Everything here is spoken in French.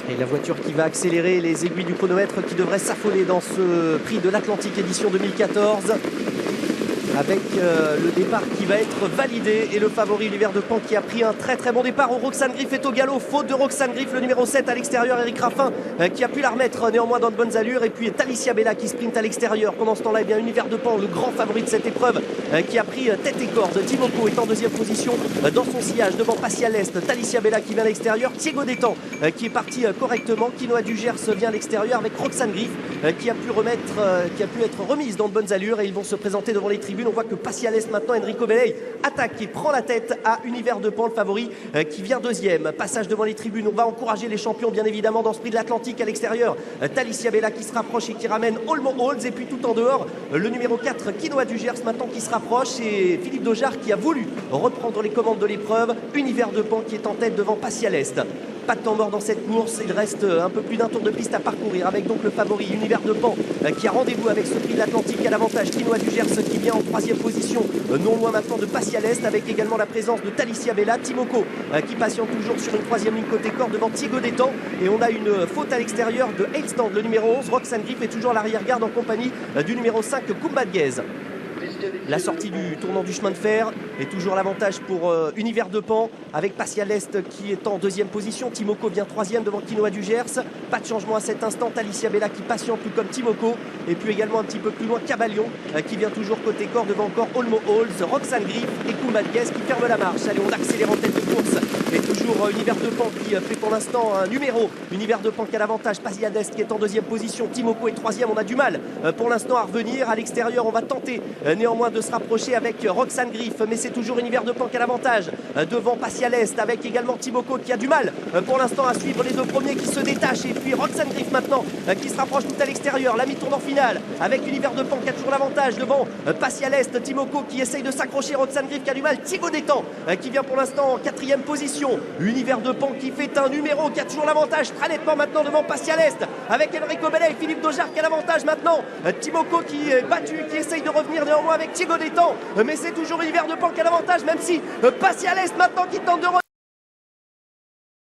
Et la voiture qui va accélérer, les aiguilles du chronomètre qui devraient s'affoler dans ce prix de l'Atlantique édition 2014. Avec le départ qui va être validé et le favori l'Univers de Pan qui a pris un très bon départ. Roxane Griff est au galop, faute de Roxane Griff, le numéro 7 à l'extérieur, Eric Raffin qui a pu la remettre néanmoins dans de bonnes allures. Et puis Talicia Bella qui sprint à l'extérieur. Pendant ce temps-là, Univers de Pan, le grand favori de cette épreuve, qui a pris tête et corde. Timoko est en deuxième position dans son sillage devant Passy à l'Est. Talicia Bella qui vient à l'extérieur. Thiego Détan qui est parti correctement. Quinoa du Gers vient à l'extérieur avec Roxane Griff qui a pu être remise dans de bonnes allures. Et ils vont se présenter devant les tribunes. On voit que Passy à l'Est maintenant, Enrico Belley attaque et prend la tête à Univers de Pan, le favori qui vient deuxième. Passage devant les tribunes, on va encourager les champions bien évidemment dans ce prix de l'Atlantique à l'extérieur. Talicia Bella qui se rapproche et qui ramène Olmo Holz, et puis tout en dehors le numéro 4 Quinoa du Gers maintenant qui se rapproche, et Philippe Dojar qui a voulu reprendre les commandes de l'épreuve. Univers de Pan qui est en tête devant Passy à l'Est. Pas de temps mort dans cette course, il reste un peu plus d'un tour de piste à parcourir avec donc le favori Univers de Pan qui a rendez-vous avec ce prix de l'Atlantique à l'avantage. Quinoa du Gers qui vient en troisième position, non loin maintenant de Passy à l'Est, avec également la présence de Talicia Bella. Timoko qui patiente toujours sur une troisième ligne côté corps devant Thiego Détan, et on a une faute à l'extérieur de Heilstand, le numéro 11. Roxane Griff est toujours à l'arrière-garde en compagnie du numéro 5 Kumba Guez. La sortie du tournant du chemin de fer est toujours l'avantage pour Univers de Pan, avec Passy à l'Est qui est en deuxième position. Timoko vient troisième devant Quinoa du Gers. Pas de changement à cet instant. Talicia Bella qui patiente tout comme Timoko. Et puis également un petit peu plus loin Caballon qui vient toujours côté corps devant encore Olmo Holz, Roxane Griff et Kumba Guez qui ferme la marche. Allez, on accélère en tête de course. Et toujours Univers de Pan qui fait pour l'instant un numéro. Univers de Pan qui a l'avantage. Passy à l'Est qui est en deuxième position. Timoko est troisième. On a du mal pour l'instant à revenir. À l'extérieur, on va tenter néanmoins de se rapprocher avec Roxane Griff, mais c'est toujours Univers de Pan qui a l'avantage devant Passy à l'Est, avec également Timoko qui a du mal pour l'instant à suivre les deux premiers qui se détachent. Et puis Roxane Griff maintenant qui se rapproche tout à l'extérieur. La mi-tournant finale avec Univers de Pan qui a toujours l'avantage devant Passy à l'Est. Timoko qui essaye de s'accrocher. Roxane Griff qui a du mal. Thiego Détan qui vient pour l'instant en quatrième position. Univers de Pan qui fait un numéro, qui a toujours l'avantage très nettement maintenant devant Passy à l'Est, avec Enrico Belley et Philippe Dojar qui a l'avantage maintenant. Timoko qui est battu, qui essaye de revenir néanmoins avec Thiego Détan, mais c'est toujours Univers de Pan qui a l'avantage, même si Passy à l'Est maintenant qui tente de